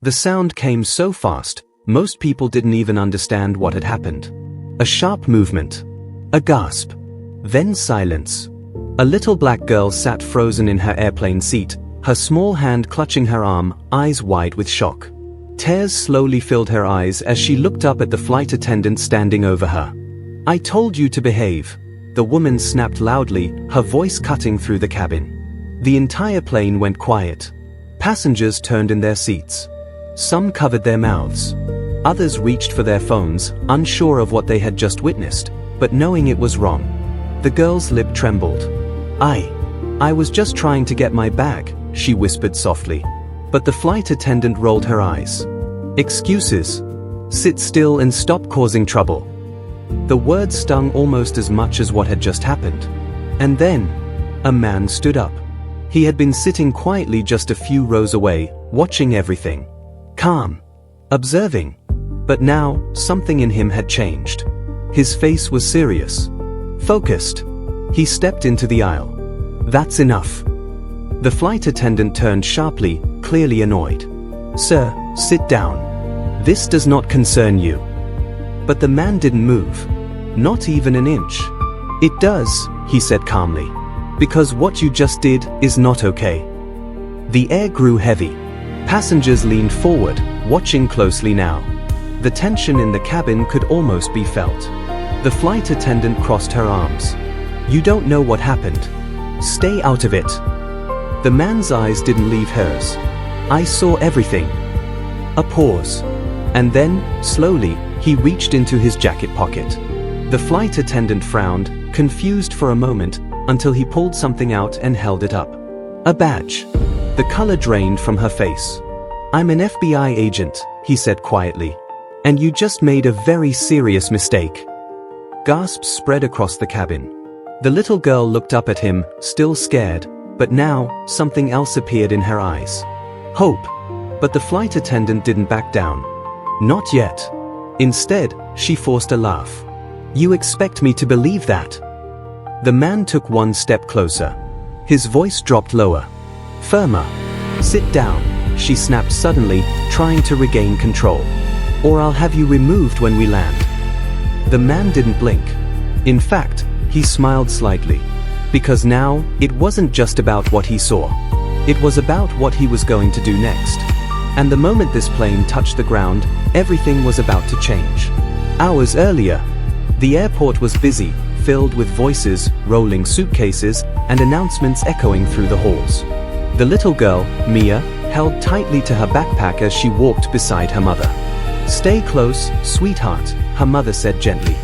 The sound came so fast, most people didn't even understand what had happened. A sharp movement. A gasp. Then silence. A little black girl sat frozen in her airplane seat, her small hand clutching her arm, eyes wide with shock. Tears slowly filled her eyes as she looked up at the flight attendant standing over her. "I told you to behave," the woman snapped loudly, her voice cutting through the cabin. The entire plane went quiet. Passengers turned in their seats. Some covered their mouths. Others reached for their phones, unsure of what they had just witnessed, but knowing it was wrong. The girl's lip trembled. I was just trying to get my bag," she whispered softly. But the flight attendant rolled her eyes. "Excuses. Sit still and stop causing trouble." The words stung almost as much as what had just happened. And then, a man stood up. He had been sitting quietly just a few rows away, watching everything. Calm. Observing. But now, something in him had changed. His face was serious. Focused. He stepped into the aisle. "That's enough." The flight attendant turned sharply, clearly annoyed. "Sir, sit down. This does not concern you." But the man didn't move. Not even an inch. "It does," he said calmly. "Because what you just did is not okay." The air grew heavy. Passengers leaned forward, watching closely now. The tension in the cabin could almost be felt. The flight attendant crossed her arms. "You don't know what happened. Stay out of it." The man's eyes didn't leave hers. "I saw everything." A pause. And then, slowly, he reached into his jacket pocket. The flight attendant frowned, confused for a moment, until he pulled something out and held it up. A badge. The color drained from her face. "I'm an FBI agent," he said quietly. "And you just made a very serious mistake." Gasps spread across the cabin. The little girl looked up at him, still scared, but now, something else appeared in her eyes. Hope. But the flight attendant didn't back down. Not yet. Instead, she forced a laugh. "You expect me to believe that?" The man took one step closer. His voice dropped lower. Firmer. "Sit down," she snapped suddenly, trying to regain control. "Or I'll have you removed when we land." The man didn't blink. In fact, he smiled slightly. Because now, it wasn't just about what he saw. It was about what he was going to do next. And the moment this plane touched the ground, everything was about to change. Hours earlier, the airport was busy, filled with voices, rolling suitcases, and announcements echoing through the halls. The little girl, Mia, held tightly to her backpack as she walked beside her mother. "Stay close, sweetheart," her mother said gently.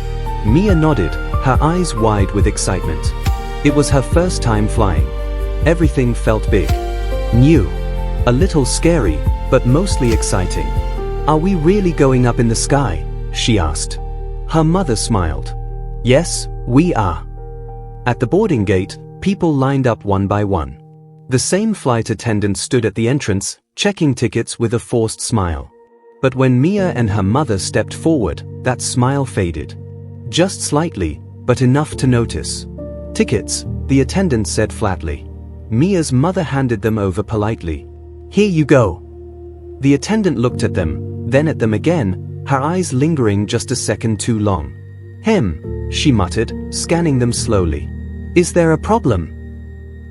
Mia nodded, her eyes wide with excitement. It was her first time flying. Everything felt big. New. A little scary, but mostly exciting. "Are we really going up in the sky?" she asked. Her mother smiled. "Yes, we are." At the boarding gate, people lined up one by one. The same flight attendant stood at the entrance, checking tickets with a forced smile. But when Mia and her mother stepped forward, that smile faded. Just slightly, but enough to notice. "Tickets," the attendant said flatly. Mia's mother handed them over politely. "Here you go." The attendant looked at them, then at them again, her eyes lingering just a second too long. She muttered, scanning them slowly. "Is there a problem?"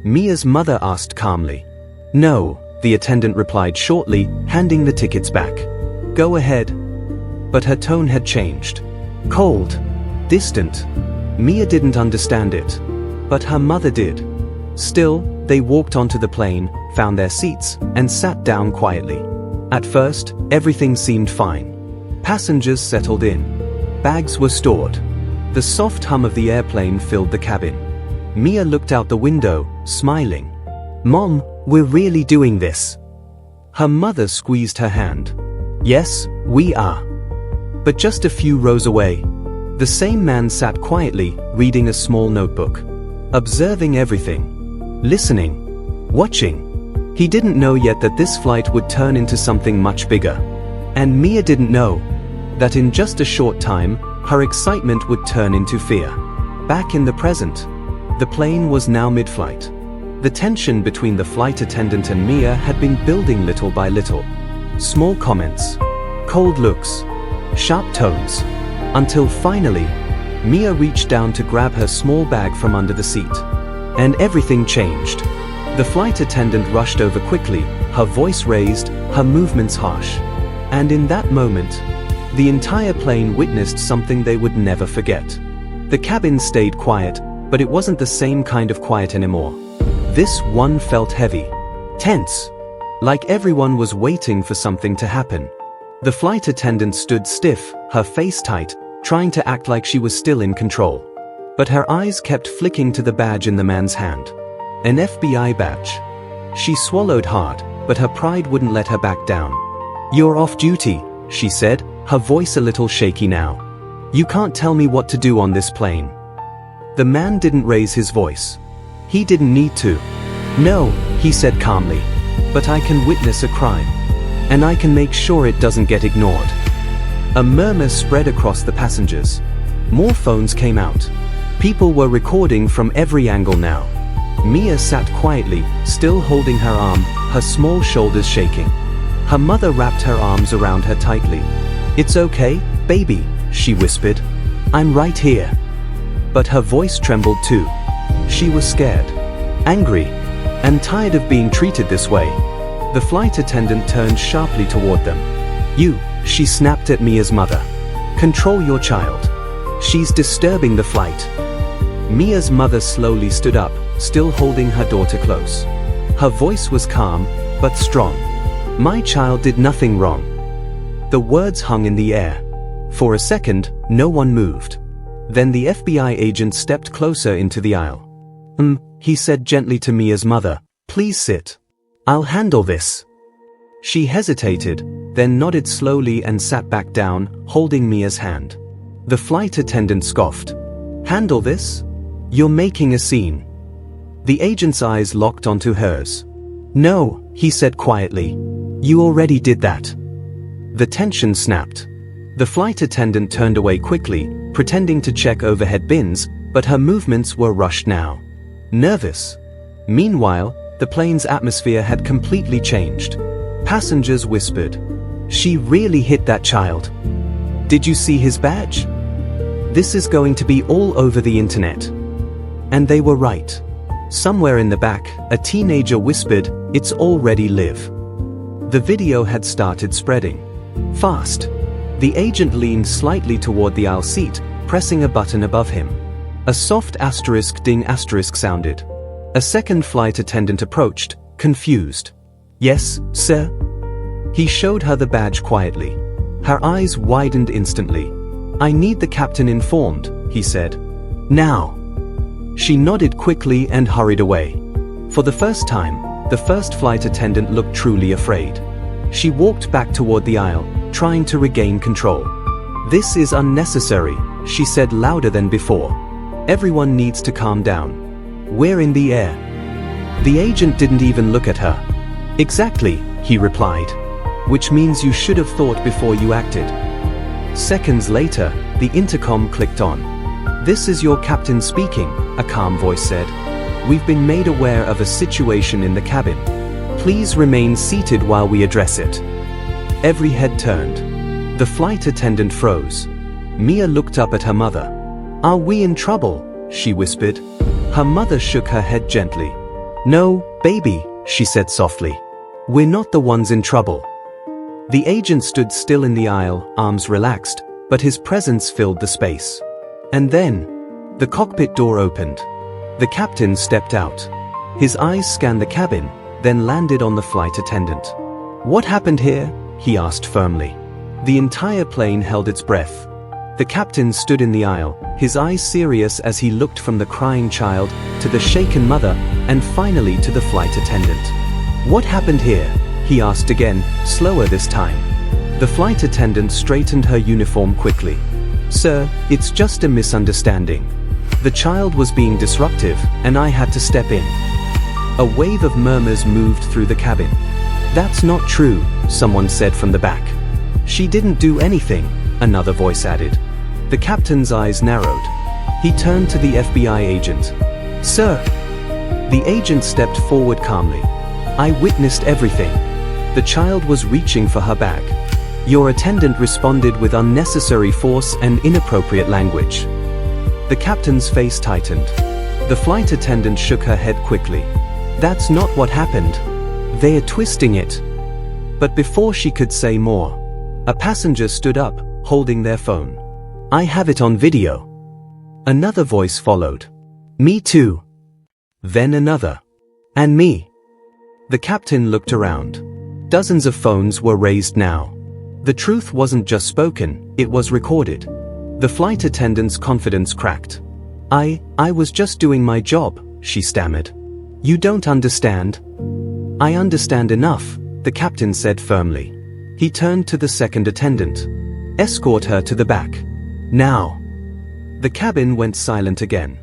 Mia's mother asked calmly. "No," the attendant replied shortly, handing the tickets back. "Go ahead." But her tone had changed. Cold. Distant. Mia didn't understand it. But her mother did. Still, they walked onto the plane, found their seats, and sat down quietly. At first, everything seemed fine. Passengers settled in. Bags were stored. The soft hum of the airplane filled the cabin. Mia looked out the window, smiling. "Mom, we're really doing this." Her mother squeezed her hand. "Yes, we are." But just a few rows away, the same man sat quietly, reading a small notebook. Observing everything. Listening. Watching. He didn't know yet that this flight would turn into something much bigger. And Mia didn't know that in just a short time, her excitement would turn into fear. Back in the present, the plane was now mid-flight. The tension between the flight attendant and Mia had been building little by little. small comments, cold looks, sharp tones, until finally, Mia reached down to grab her small bag from under the seat. And everything changed. The flight attendant rushed over quickly, her voice raised, her movements harsh. And in that moment, the entire plane witnessed something they would never forget. The cabin stayed quiet, but it wasn't the same kind of quiet anymore. This one felt heavy, tense, like everyone was waiting for something to happen. The flight attendant stood stiff, her face tight, trying to act like she was still in control. But her eyes kept flicking to the badge in the man's hand. An FBI badge. She swallowed hard, but her pride wouldn't let her back down. "You're off duty," she said, her voice a little shaky now. "You can't tell me what to do on this plane." The man didn't raise his voice. He didn't need to. "No," he said calmly, "but I can witness a crime. And I can make sure it doesn't get ignored." A murmur spread across the passengers. More phones came out. People were recording from every angle now. Mia sat quietly, still holding her arm, her small shoulders shaking. Her mother wrapped her arms around her tightly. "It's okay, baby," she whispered. "I'm right here." But her voice trembled too. She was scared, angry, and tired of being treated this way. The flight attendant turned sharply toward them. "You," she snapped at Mia's mother. "Control your child. She's disturbing the flight." Mia's mother slowly stood up, still holding her daughter close. Her voice was calm, but strong. "My child did nothing wrong." The words hung in the air. For a second, no one moved. Then the FBI agent stepped closer into the aisle. He said gently to Mia's mother, "Please sit. I'll handle this." She hesitated, then nodded slowly and sat back down, holding Mia's hand. The flight attendant scoffed. "Handle this? You're making a scene." The agent's eyes locked onto hers. "No," he said quietly. "You already did that." The tension snapped. The flight attendant turned away quickly, pretending to check overhead bins, but her movements were rushed now. Nervous. Meanwhile, the plane's atmosphere had completely changed. Passengers whispered, "She really hit that child. Did you see his badge? This is going to be all over the internet." And they were right. Somewhere in the back, a teenager whispered, "It's already live." The video had started spreading. Fast. The agent leaned slightly toward the aisle seat, pressing a button above him. A soft asterisk ding asterisk sounded. A second flight attendant approached, confused. "Yes, sir?" He showed her the badge quietly. Her eyes widened instantly. "I need the captain informed," he said. "Now." She nodded quickly and hurried away. For the first time, the first flight attendant looked truly afraid. She walked back toward the aisle, trying to regain control. "This is unnecessary," she said louder than before. "Everyone needs to calm down. We're in the air." The agent didn't even look at her. "Exactly," he replied. "Which means you should have thought before you acted." Seconds later, the intercom clicked on. "This is your captain speaking," a calm voice said. "We've been made aware of a situation in the cabin. Please remain seated while we address it." Every head turned. The flight attendant froze. Mia looked up at her mother. "Are we in trouble?" she whispered. Her mother shook her head gently. "No, baby," she said softly. "We're not the ones in trouble." The agent stood still in the aisle, arms relaxed, but his presence filled the space. And then, the cockpit door opened. The captain stepped out. His eyes scanned the cabin, then landed on the flight attendant. "What happened here?" he asked firmly. The entire plane held its breath. The captain stood in the aisle, his eyes serious as he looked from the crying child to the shaken mother and finally to the flight attendant. "What happened here?" he asked again, slower this time. The flight attendant straightened her uniform quickly. "Sir, it's just a misunderstanding. The child was being disruptive, and I had to step in." A wave of murmurs moved through the cabin. "That's not true," someone said from the back. "She didn't do anything," another voice added. The captain's eyes narrowed. He turned to the FBI agent. "Sir." The agent stepped forward calmly. "I witnessed everything. The child was reaching for her bag. Your attendant responded with unnecessary force and inappropriate language. The captain's face tightened. The flight attendant shook her head quickly. That's not what happened. They're twisting it. But before she could say more, a passenger stood up, holding their phone. I have it on video. Another voice followed. Me too. Then another. And me. The captain looked around. Dozens of phones were raised now. The truth wasn't just spoken, it was recorded. The flight attendant's confidence cracked. I was just doing my job, she stammered. You don't understand. I understand enough, the captain said firmly. He turned to the second attendant. Escort her to the back. Now. The cabin went silent again.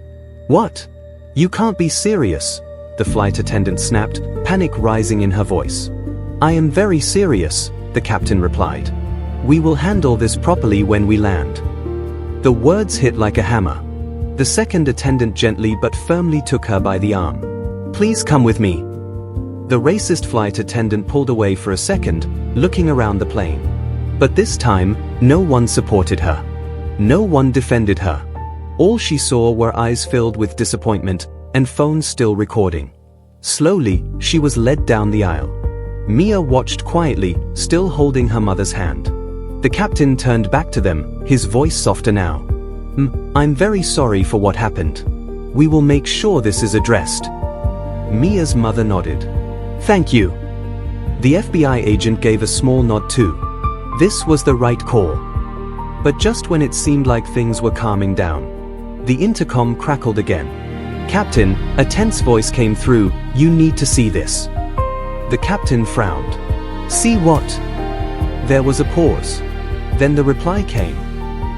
What? You can't be serious, the flight attendant snapped, panic rising in her voice. I am very serious, the captain replied. We will handle this properly when we land. The words hit like a hammer. The second attendant gently but firmly took her by the arm. Please come with me. The racist flight attendant pulled away for a second, looking around the plane. But this time, no one supported her. No one defended her. All she saw were eyes filled with disappointment and phones still recording. Slowly, she was led down the aisle. Mia watched quietly, still holding her mother's hand. The captain turned back to them, his voice softer now. I'm very sorry for what happened. We will make sure this is addressed. Mia's mother nodded. Thank you. The FBI agent gave a small nod too. This was the right call. But just when it seemed like things were calming down, the intercom crackled again. Captain, a tense voice came through, you need to see this. The captain frowned. See what? There was a pause. Then the reply came.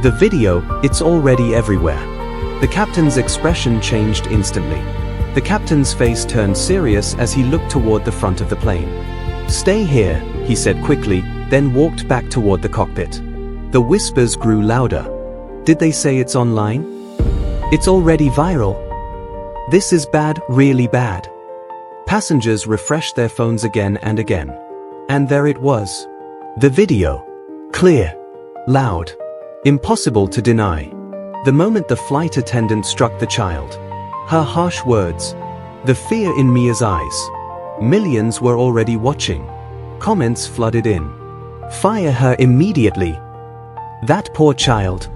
The video, it's already everywhere. The captain's expression changed instantly. The captain's face turned serious as he looked toward the front of the plane. Stay here, he said quickly, then walked back toward the cockpit. The whispers grew louder. Did they say it's online? It's already viral. This is bad, really bad. Passengers refreshed their phones again and again. And there it was. The video. Clear. Loud. Impossible to deny. The moment the flight attendant struck the child. Her harsh words. The fear in Mia's eyes. Millions were already watching. Comments flooded in. Fire her immediately. That poor child.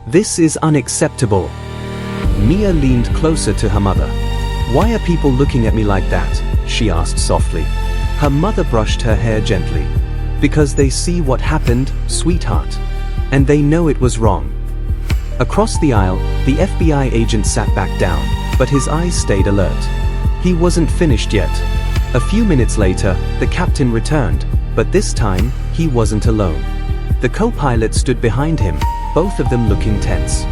This is unacceptable. Mia leaned closer to her mother. Why are people looking at me like that? She asked softly. Her mother brushed her hair gently. Because they see what happened, sweetheart. And they know it was wrong. Across the aisle, the FBI agent sat back down, but his eyes stayed alert. He wasn't finished yet. A few minutes later, the captain returned, but this time, he wasn't alone. The co-pilot stood behind him, both of them looking tense.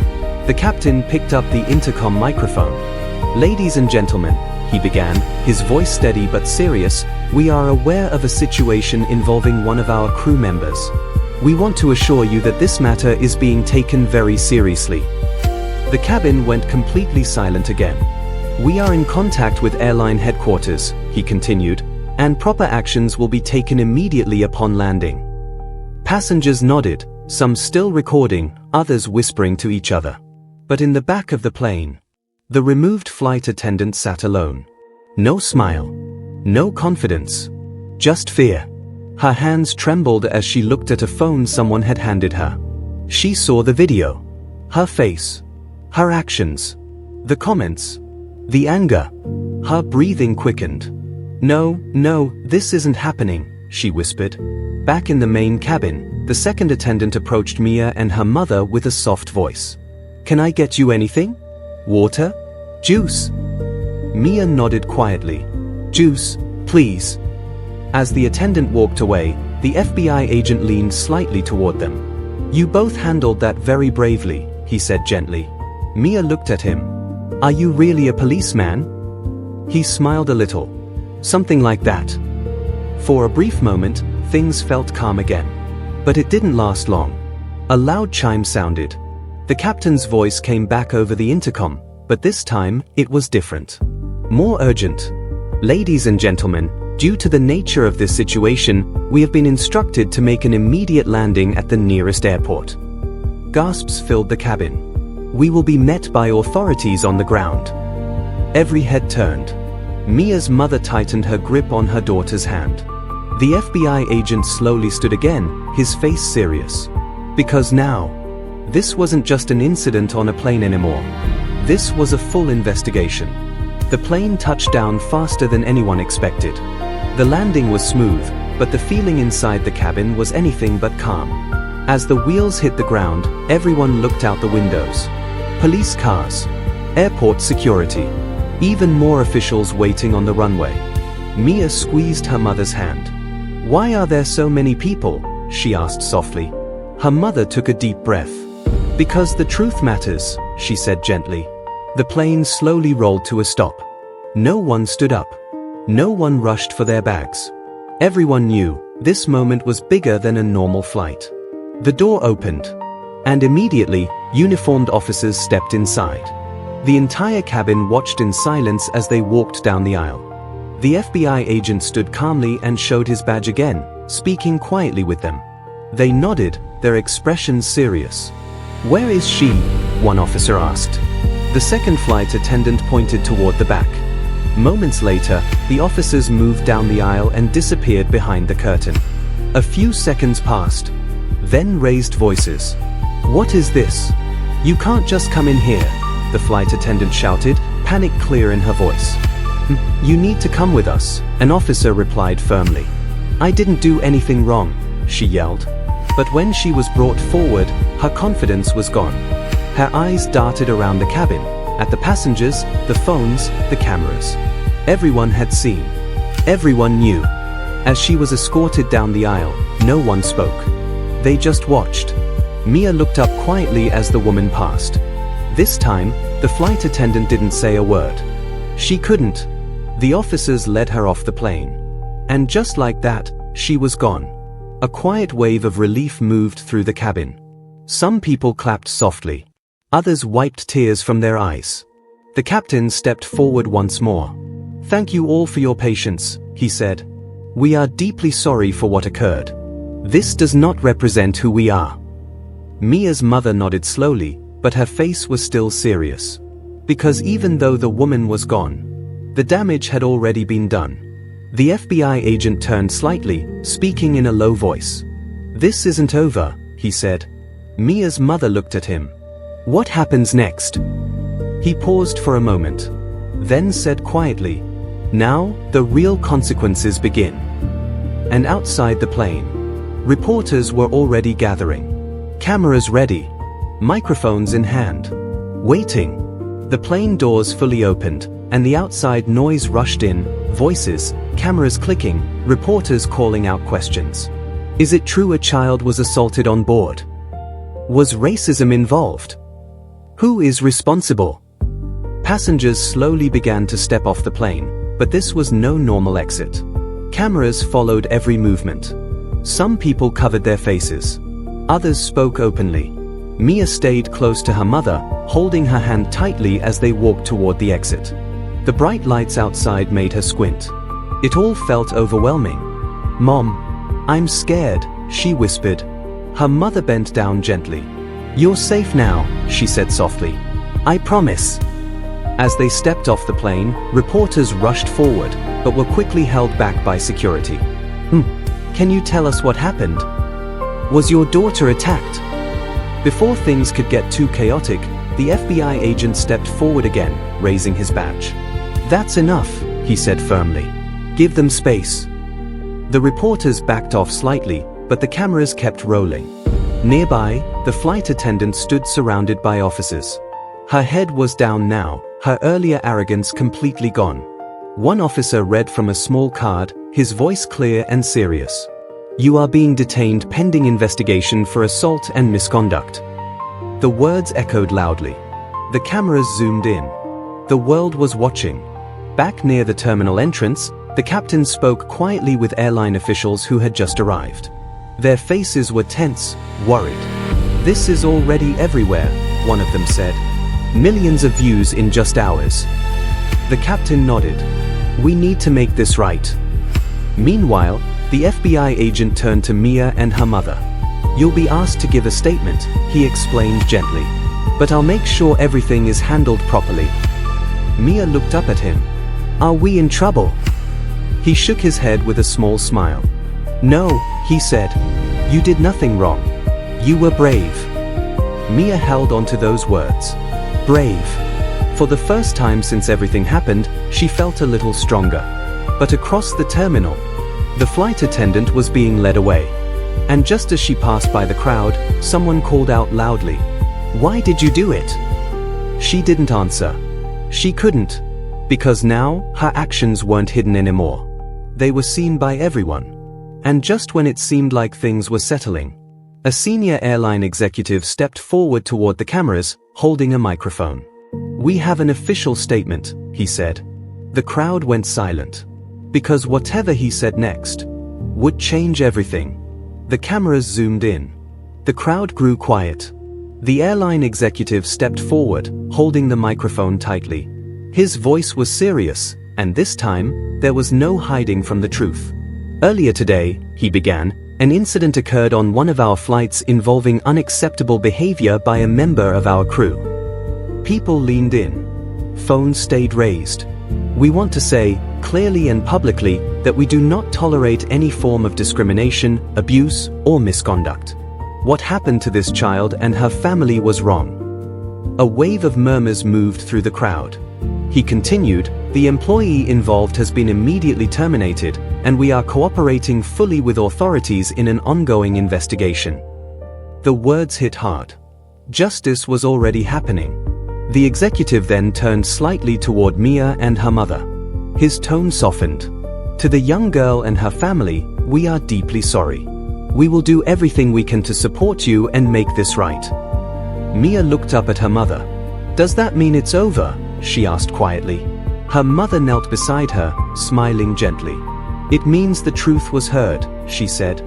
The captain picked up the intercom microphone. Ladies and gentlemen, he began, his voice steady but serious, we are aware of a situation involving one of our crew members. We want to assure you that this matter is being taken very seriously. The cabin went completely silent again. We are in contact with airline headquarters, he continued, and proper actions will be taken immediately upon landing. Passengers nodded, some still recording, others whispering to each other. But in the back of the plane, the removed flight attendant sat alone. No smile. No confidence. Just fear. Her hands trembled as she looked at a phone someone had handed her. She saw the video. Her face. Her actions. The comments. The anger. Her breathing quickened. No, this isn't happening, she whispered. Back in the main cabin, the second attendant approached Mia and her mother with a soft voice. Can I get you anything? Water? Juice? Mia nodded quietly. Juice, please. As the attendant walked away, the FBI agent leaned slightly toward them. You both handled that very bravely, he said gently. Mia looked at him. Are you really a policeman? He smiled a little. Something like that. For a brief moment, things felt calm again. But it didn't last long. A loud chime sounded. The captain's voice came back over the intercom, but this time, it was different. More urgent. Ladies and gentlemen, Due to the nature of this situation, we have been instructed to make an immediate landing at the nearest airport. Gasps filled the cabin. We will be met by authorities on the ground. Every head turned. Mia's mother tightened her grip on her daughter's hand. The FBI agent slowly stood again, his face serious. Because now, this wasn't just an incident on a plane anymore. This was a full investigation. The plane touched down faster than anyone expected. The landing was smooth, but the feeling inside the cabin was anything but calm. As the wheels hit the ground, everyone looked out the windows. Police cars, airport security, even more officials waiting on the runway. Mia squeezed her mother's hand. "Why are there so many people?" she asked softly. Her mother took a deep breath. "Because the truth matters," she said gently. The plane slowly rolled to a stop. No one stood up. No one rushed for their bags. Everyone knew this moment was bigger than a normal flight. The door opened, and immediately, uniformed officers stepped inside. The entire cabin watched in silence as they walked down the aisle. The FBI agent stood calmly and showed his badge again, speaking quietly with them. They nodded, their expressions serious. "Where is she?" one officer asked. The second flight attendant pointed toward the back. Moments later, the officers moved down the aisle and disappeared behind the curtain. A few seconds passed. Then raised voices. "What is this? You can't just come in here," the flight attendant shouted, panic clear in her voice. "You need to come with us," an officer replied firmly. "I didn't do anything wrong," she yelled. But when she was brought forward, her confidence was gone. Her eyes darted around the cabin, at the passengers, the phones, the cameras. Everyone had seen. Everyone knew. As she was escorted down the aisle, no one spoke. They just watched. Mia looked up quietly as the woman passed. This time, the flight attendant didn't say a word. She couldn't. The officers led her off the plane. And just like that, she was gone. A quiet wave of relief moved through the cabin. Some people clapped softly. Others wiped tears from their eyes. The captain stepped forward once more. "Thank you all for your patience," he said. "We are deeply sorry for what occurred. This does not represent who we are." Mia's mother nodded slowly, but her face was still serious. Because even though the woman was gone, the damage had already been done. The FBI agent turned slightly, speaking in a low voice. "This isn't over," he said. Mia's mother looked at him. "What happens next?" He paused for a moment, then said quietly, "Now, the real consequences begin." And outside the plane, reporters were already gathering. Cameras ready, microphones in hand, waiting. The plane doors fully opened, and the outside noise rushed in, voices, cameras clicking, reporters calling out questions. Is it true a child was assaulted on board? Was racism involved? Who is responsible? Passengers slowly began to step off the plane, but this was no normal exit. Cameras followed every movement. Some people covered their faces. Others spoke openly. Mia stayed close to her mother, holding her hand tightly as they walked toward the exit. The bright lights outside made her squint. It all felt overwhelming. "Mom, I'm scared," she whispered. Her mother bent down gently. "You're safe now," she said softly. "I promise." As they stepped off the plane, reporters rushed forward, but were quickly held back by security. Can you tell us what happened? Was your daughter attacked?" Before things could get too chaotic, the FBI agent stepped forward again, raising his badge. "That's enough," he said firmly. "Give them space." The reporters backed off slightly, but the cameras kept rolling. Nearby, the flight attendant stood surrounded by officers. Her head was down now, her earlier arrogance completely gone. One officer read from a small card, his voice clear and serious. "You are being detained pending investigation for assault and misconduct." The words echoed loudly. The cameras zoomed in. The world was watching. Back near the terminal entrance, the captain spoke quietly with airline officials who had just arrived. Their faces were tense, worried. "This is already everywhere," one of them said. "Millions of views in just hours." The captain nodded. "We need to make this right." Meanwhile, the FBI agent turned to Mia and her mother. "You'll be asked to give a statement," he explained gently. "But I'll make sure everything is handled properly." Mia looked up at him. "Are we in trouble?" He shook his head with a small smile. "No," he said. "You did nothing wrong. You were brave." Mia held on to those words. Brave. For the first time since everything happened, she felt a little stronger. But across the terminal, the flight attendant was being led away. And just as she passed by the crowd, someone called out loudly, "Why did you do it?" She didn't answer. She couldn't. Because now, her actions weren't hidden anymore. They were seen by everyone. And just when it seemed like things were settling, a senior airline executive stepped forward toward the cameras, holding a microphone. "We have an official statement," he said. The crowd went silent. Because whatever he said next would change everything. The cameras zoomed in. The crowd grew quiet. The airline executive stepped forward, holding the microphone tightly. His voice was serious, and this time, there was no hiding from the truth. "Earlier today," he began, "an incident occurred on one of our flights involving unacceptable behavior by a member of our crew." People leaned in. Phones stayed raised. "We want to say, clearly and publicly, that we do not tolerate any form of discrimination, abuse, or misconduct. What happened to this child and her family was wrong." A wave of murmurs moved through the crowd. He continued, "The employee involved has been immediately terminated, and we are cooperating fully with authorities in an ongoing investigation." The words hit hard. Justice was already happening. The executive then turned slightly toward Mia and her mother. His tone softened. "To the young girl and her family, we are deeply sorry. We will do everything we can to support you and make this right." Mia looked up at her mother. "Does that mean it's over?" she asked quietly. Her mother knelt beside her, smiling gently. "It means the truth was heard," she said.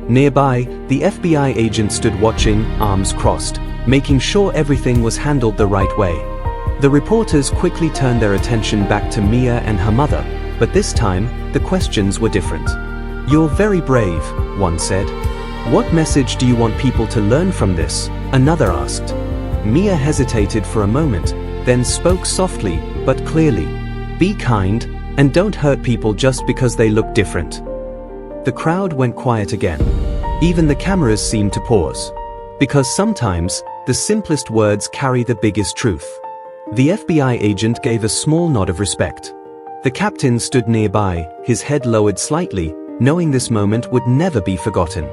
Nearby, the FBI agent stood watching, arms crossed, making sure everything was handled the right way. The reporters quickly turned their attention back to Mia and her mother, but this time, the questions were different. "You're very brave," one said. "What message do you want people to learn from this?" another asked. Mia hesitated for a moment, then spoke softly, but clearly. "Be kind, and don't hurt people just because they look different." The crowd went quiet again. Even the cameras seemed to pause. Because sometimes, the simplest words carry the biggest truth. The FBI agent gave a small nod of respect. The captain stood nearby, his head lowered slightly, knowing this moment would never be forgotten.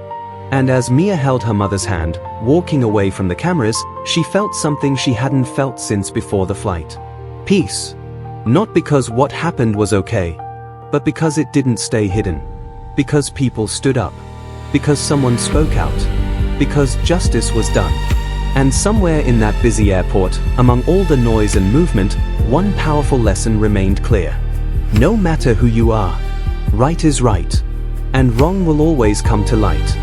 And as Mia held her mother's hand, walking away from the cameras, she felt something she hadn't felt since before the flight. Peace. Not because what happened was okay, but because it didn't stay hidden. Because people stood up. Because someone spoke out. Because justice was done. And somewhere in that busy airport, among all the noise and movement, one powerful lesson remained clear. No matter who you are, right is right. And wrong will always come to light.